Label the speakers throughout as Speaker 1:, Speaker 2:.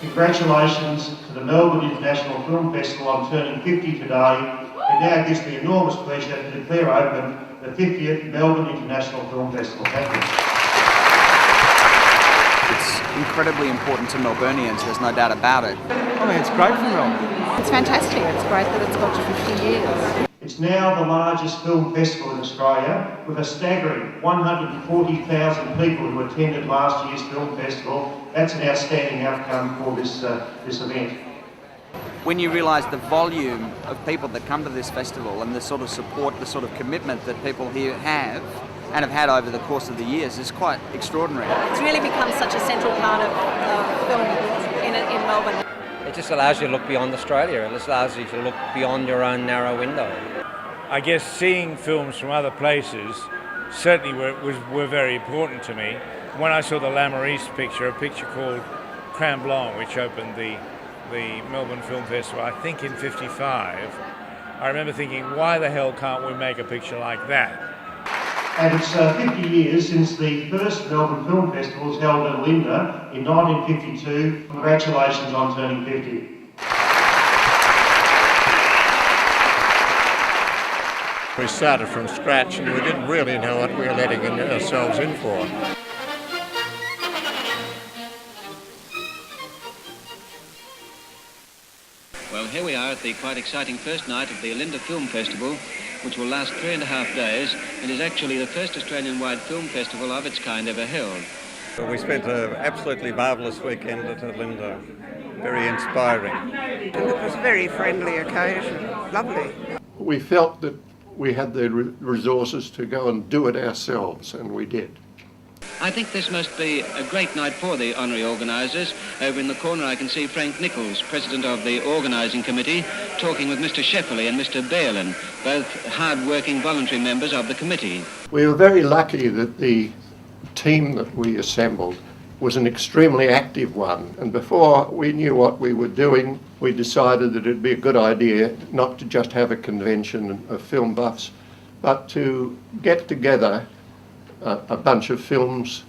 Speaker 1: Congratulations to the Melbourne International Film Festival on turning 50 today. It now gives me enormous pleasure to declare open the 50th Melbourne International Film Festival. Thank you.
Speaker 2: It's incredibly important to Melburnians, there's no doubt about it.
Speaker 3: I mean, it's great for Melbourne.
Speaker 4: It's fantastic. It's great that it's got to 50 years.
Speaker 1: It's now the largest film festival in Australia, with a staggering 140,000 people who attended last year's film festival. That's an outstanding outcome for this event.
Speaker 2: When you realise the volume of people that come to this festival and the sort of support, the sort of commitment that people here have and have had over the course of the years, is quite extraordinary.
Speaker 4: It's really become such a central part of film in Melbourne.
Speaker 5: It just allows you to look beyond Australia. It allows you to look beyond your own narrow window.
Speaker 6: I guess seeing films from other places certainly were very important to me. When I saw the Lamoureux picture, a picture called Crème Blanc, which opened the Melbourne Film Festival, I think in '55, I remember thinking, why the hell can't we make a picture like that?
Speaker 1: And it's 50 years since the first Melbourne Film Festival was held at Olinda in 1952. Congratulations on turning 50.
Speaker 7: We started from scratch and we didn't really know what we were letting ourselves in for.
Speaker 8: Well, here we are at the quite exciting first night of the Olinda Film Festival, which will last 3.5 days and is actually the first Australian-wide film festival of its kind ever held.
Speaker 9: We spent an absolutely marvellous weekend at Olinda, very inspiring.
Speaker 10: And it was a very friendly occasion, lovely.
Speaker 7: We felt that we had the resources to go and do it ourselves, and we did.
Speaker 8: I think this must be a great night for the honorary organisers. Over in the corner I can see Frank Nichols, President of the Organising Committee, talking with Mr Shefferley and Mr Bailin, both hard-working voluntary members of the committee.
Speaker 7: We were very lucky that the team that we assembled was an extremely active one, and before we knew what we were doing, we decided that it'd be a good idea not to just have a convention of film buffs, but to get together a bunch of films,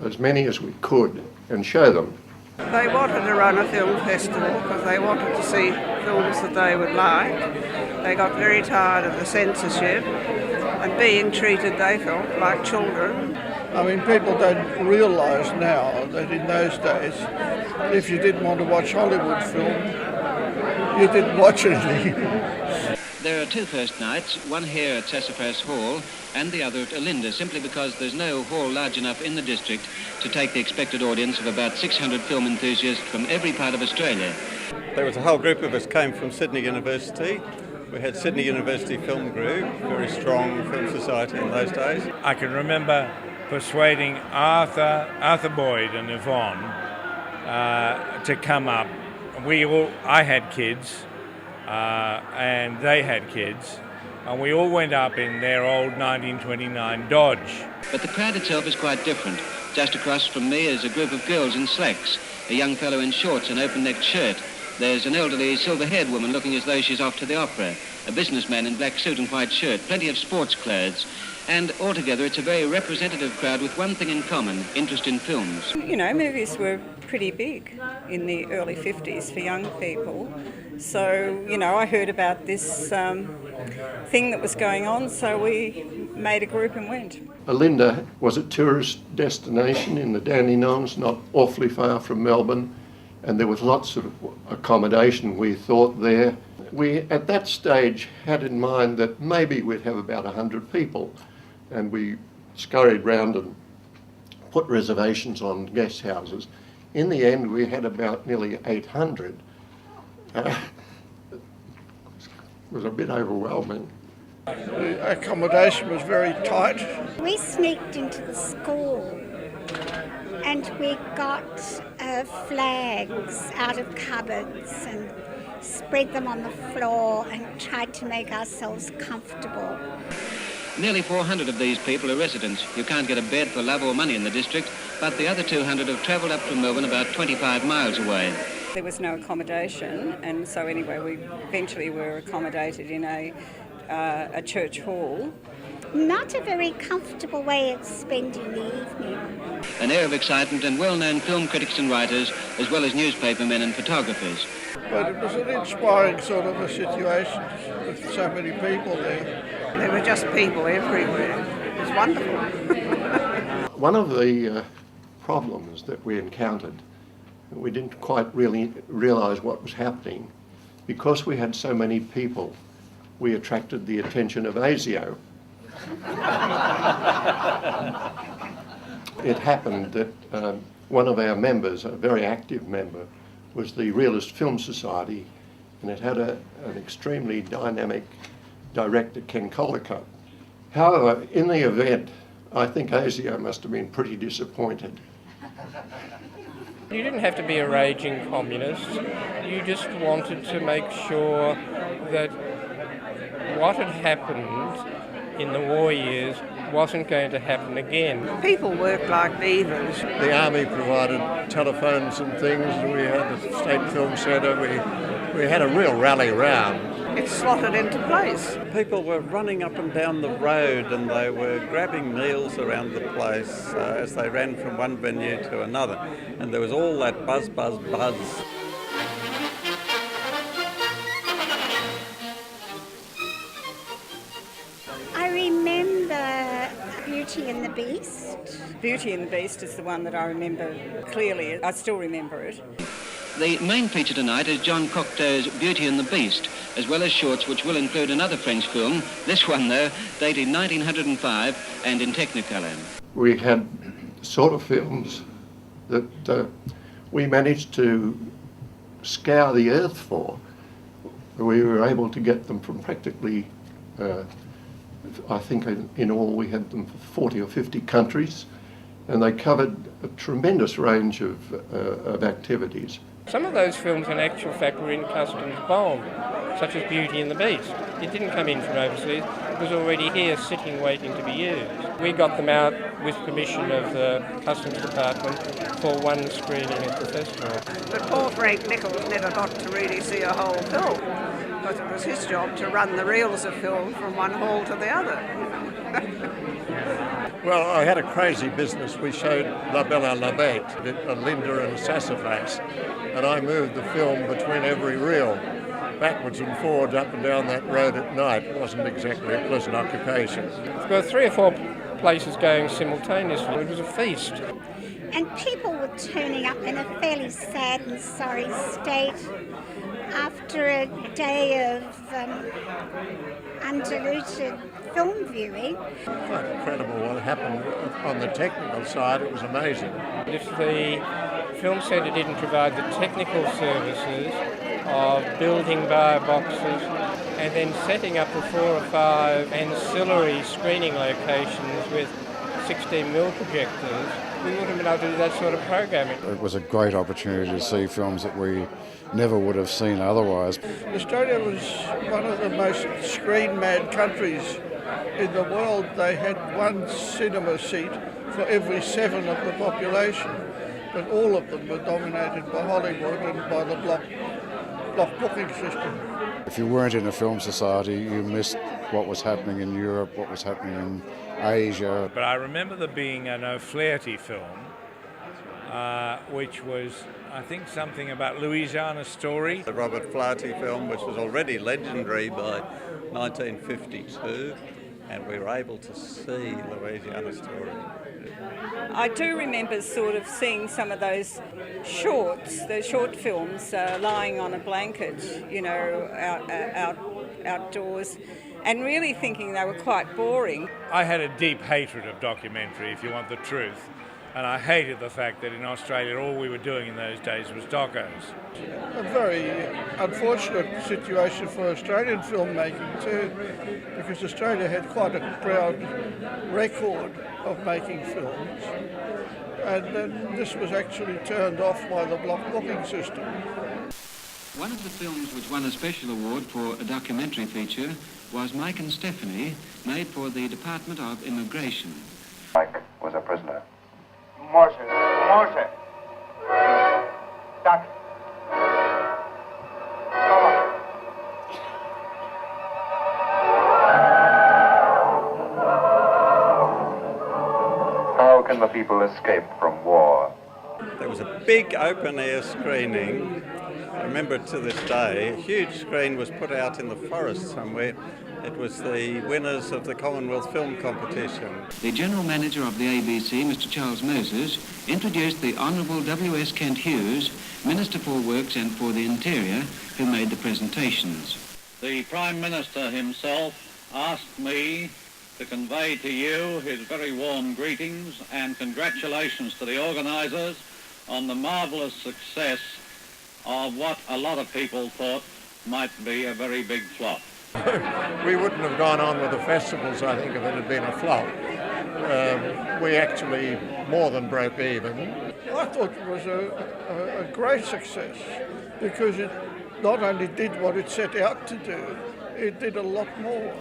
Speaker 7: as many as we could, and show them.
Speaker 10: They wanted to run a film festival because they wanted to see films that they would like. They got very tired of the censorship and being treated, they felt, like children.
Speaker 11: I mean, people don't realise now that in those days, if you didn't want to watch Hollywood film, you didn't watch anything.
Speaker 8: There are two first nights, one here at Sassafras Hall and the other at Olinda, simply because there's no hall large enough in the district to take the expected audience of about 600 film enthusiasts from every part of Australia.
Speaker 9: There was a whole group of us came from Sydney University. We had Sydney University Film Group, very strong film society in those days.
Speaker 6: I can remember persuading Arthur Boyd and Yvonne to come up. I had kids and they had kids, and we all went up in their old 1929 Dodge.
Speaker 8: But the crowd itself is quite different. Just across from me is a group of girls in slacks, a young fellow in shorts and open-necked shirt. There's an elderly silver-haired woman looking as though she's off to the opera, a businessman in black suit and white shirt, plenty of sports clothes. And altogether, it's a very representative crowd with one thing in common, interest in films.
Speaker 10: You know, movies were pretty big in the early 50s for young people. So, you know, I heard about this thing that was going on, so we made a group and went.
Speaker 7: Olinda was a tourist destination in the Dandenongs, not awfully far from Melbourne, and there was lots of accommodation, we thought, there. We, at that stage, had in mind that maybe we'd have about 100 people, and we scurried round and put reservations on guest houses. In the end, we had about nearly 800. It was a bit overwhelming.
Speaker 11: The accommodation was very tight.
Speaker 12: We sneaked into the school and we got flags out of cupboards and spread them on the floor and tried to make ourselves comfortable.
Speaker 8: Nearly 400 of these people are residents. You can't get a bed for love or money in the district, but the other 200 have travelled up from Melbourne about 25 miles away.
Speaker 10: There was no accommodation, and so anyway, we eventually were accommodated in a church hall.
Speaker 12: not a very comfortable way of spending the evening.
Speaker 8: An air of excitement and well-known film critics and writers, as well as newspapermen and photographers.
Speaker 11: But it was an inspiring sort of a situation with so many people there.
Speaker 10: There were just people everywhere. It was wonderful.
Speaker 7: One of the problems that we encountered, we didn't quite really realise what was happening. Because we had so many people, we attracted the attention of ASIO. It happened that one of our members, a very active member, was the Realist Film Society, and it had an extremely dynamic director, Ken Collicott. However, in the event, I think ASIO must have been pretty disappointed.
Speaker 3: You didn't have to be a raging communist. You just wanted to make sure that what had happened in the war years wasn't going to happen again.
Speaker 10: People worked like beavers.
Speaker 7: The army provided telephones and things. We had the State Film Centre. We had a real rally round.
Speaker 10: It slotted into place.
Speaker 9: People were running up and down the road and they were grabbing meals around the place as they ran from one venue to another. And there was all that buzz, buzz, buzz.
Speaker 12: I remember Beauty and the Beast.
Speaker 10: Beauty and the Beast is the one that I remember clearly. I still remember it.
Speaker 8: The main feature tonight is John Cocteau's Beauty and the Beast, as well as shorts which will include another French film, this one though, dated 1905 and in Technicolor.
Speaker 7: We had sort of films that we managed to scour the earth for. We were able to get them from practically, I think in all we had them for 40 or 50 countries, and they covered a tremendous range of activities.
Speaker 3: Some of those films in actual fact were in customs bond, such as Beauty and the Beast. It didn't come in from overseas, it was already here sitting waiting to be used. We got them out with permission of the Customs Department for one screening at the festival.
Speaker 10: But poor Frank Nichols never got to really see a whole film, because it was his job to run the reels of film from one hall to the other.
Speaker 7: Well, I had a crazy business. We showed La Belle à la Bête, Olinda and Sassafras, and I moved the film between every reel, backwards and forwards, up and down that road at night. It wasn't exactly a pleasant occupation.
Speaker 3: There were 3 or 4 places going simultaneously. It was a feast.
Speaker 12: And people were turning up in a fairly sad and sorry state after a day of undiluted film viewing.
Speaker 7: Quite incredible what happened on the technical side. It was amazing.
Speaker 3: If the Film Centre didn't provide the technical services of building bar boxes and then setting up the 4 or 5 ancillary screening locations with 16mm projectors, we wouldn't have been able to do that sort of programming.
Speaker 13: It was a great opportunity to see films that we never would have seen otherwise.
Speaker 11: Australia was one of the most screen-mad countries in the world. They had one cinema seat for every 7 of the population, but all of them were dominated by Hollywood and by the block booking system.
Speaker 13: If you weren't in a film society, you missed what was happening in Europe, what was happening in Asia.
Speaker 6: But I remember there being an O'Flaherty film, which was, I think, something about Louisiana Story.
Speaker 9: The Robert Flaherty film, which was already legendary by 1952, and we were able to see Louisiana Story.
Speaker 10: I do remember sort of seeing some of those shorts, the short films, lying on a blanket, you know, outdoors, and really thinking they were quite boring.
Speaker 6: I had a deep hatred of documentary, if you want the truth, and I hated the fact that in Australia all we were doing in those days was docos.
Speaker 11: A very unfortunate situation for Australian filmmaking too, because Australia had quite a proud record of making films, and then this was actually turned off by the block booking system.
Speaker 8: One of the films which won a special award for a documentary feature was Mike and Stephanie, made for the Department of Immigration.
Speaker 14: Mike was a prisoner. Moshe. Duck. Come on. How can the people escape from war?
Speaker 9: There was a big open-air screening. I remember it to this day. A huge screen was put out in the forest somewhere. It was the winners of the Commonwealth Film Competition.
Speaker 8: The General Manager of the ABC, Mr Charles Moses, introduced the Honourable W.S. Kent Hughes, Minister for Works and for the Interior, who made the presentations.
Speaker 15: The Prime Minister himself asked me to convey to you his very warm greetings and congratulations to the organisers on the marvellous success of what a lot of people thought might be a very big flop.
Speaker 16: We wouldn't have gone on with the festivals, I think, if it had been a flop. We actually more than broke even.
Speaker 11: I thought it was a great success because it not only did what it set out to do, it did a lot more.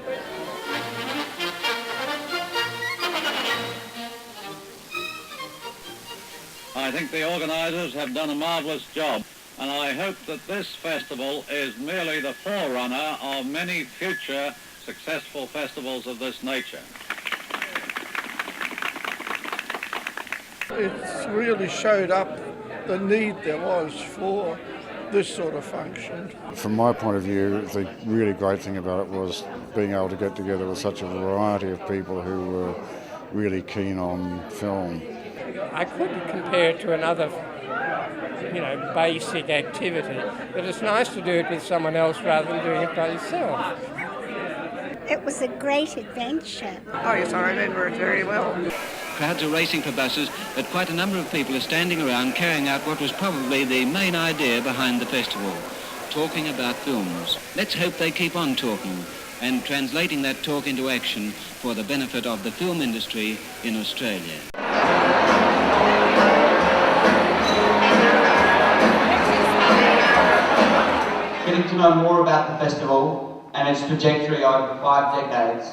Speaker 15: I think the organisers have done a marvellous job, and I hope that this festival is merely the forerunner of many future successful festivals of this nature.
Speaker 11: It really showed up the need there was for this sort of function.
Speaker 13: From my point of view, the really great thing about it was being able to get together with such a variety of people who were really keen on film.
Speaker 3: I couldn't compare it to another, basic activity, but it's nice to do it with someone else rather than doing it by yourself.
Speaker 12: It was a great adventure.
Speaker 10: Oh yes, I remember it very well.
Speaker 8: Crowds are racing for buses, but quite a number of people are standing around carrying out what was probably the main idea behind the festival, talking about films. Let's hope they keep on talking and translating that talk into action for the benefit of the film industry in Australia.
Speaker 17: Getting to know more about the festival and its trajectory over 5 decades,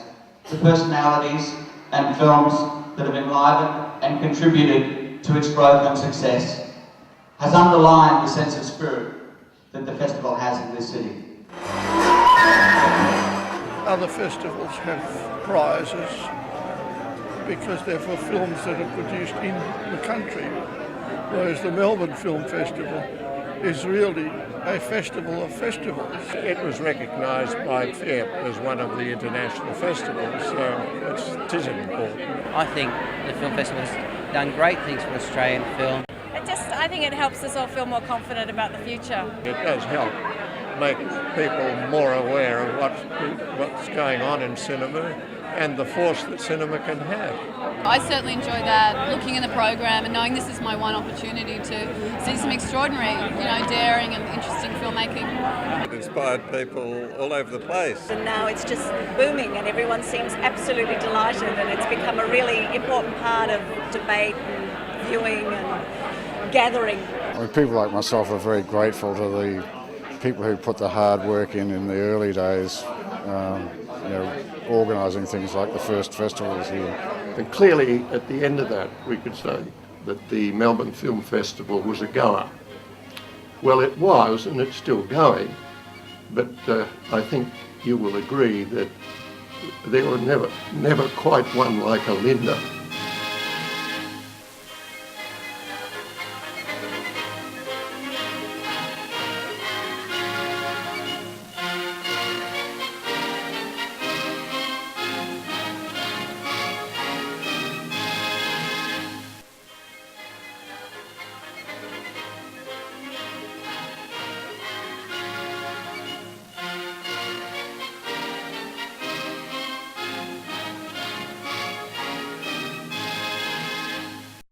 Speaker 17: the personalities and films that have enlivened and contributed to its growth and success, has underlined the sense of spirit that the festival has in this city.
Speaker 11: Other festivals have prizes because they're for films that are produced in the country, whereas the Melbourne Film Festival is really a festival of festivals.
Speaker 16: It was recognised by FIEP as one of the international festivals, so it is important.
Speaker 5: I think the film festival has done great things for Australian film.
Speaker 4: I think it helps us all feel more confident about the future.
Speaker 16: It does help make people more aware of what's going on in cinema and the force that cinema can have.
Speaker 18: I certainly enjoy that, looking in the program and knowing this is my one opportunity to see some extraordinary, daring and interesting filmmaking.
Speaker 9: It inspired people all over the place.
Speaker 4: And now it's just booming and everyone seems absolutely delighted, and it's become a really important part of debate and viewing and gathering.
Speaker 13: People like myself are very grateful to the people who put the hard work in the early days, organising things like the first festivals here.
Speaker 7: And clearly, at the end of that, we could say that the Melbourne Film Festival was a goer. Well, it was, and it's still going, but I think you will agree that there were never quite one like Olinda.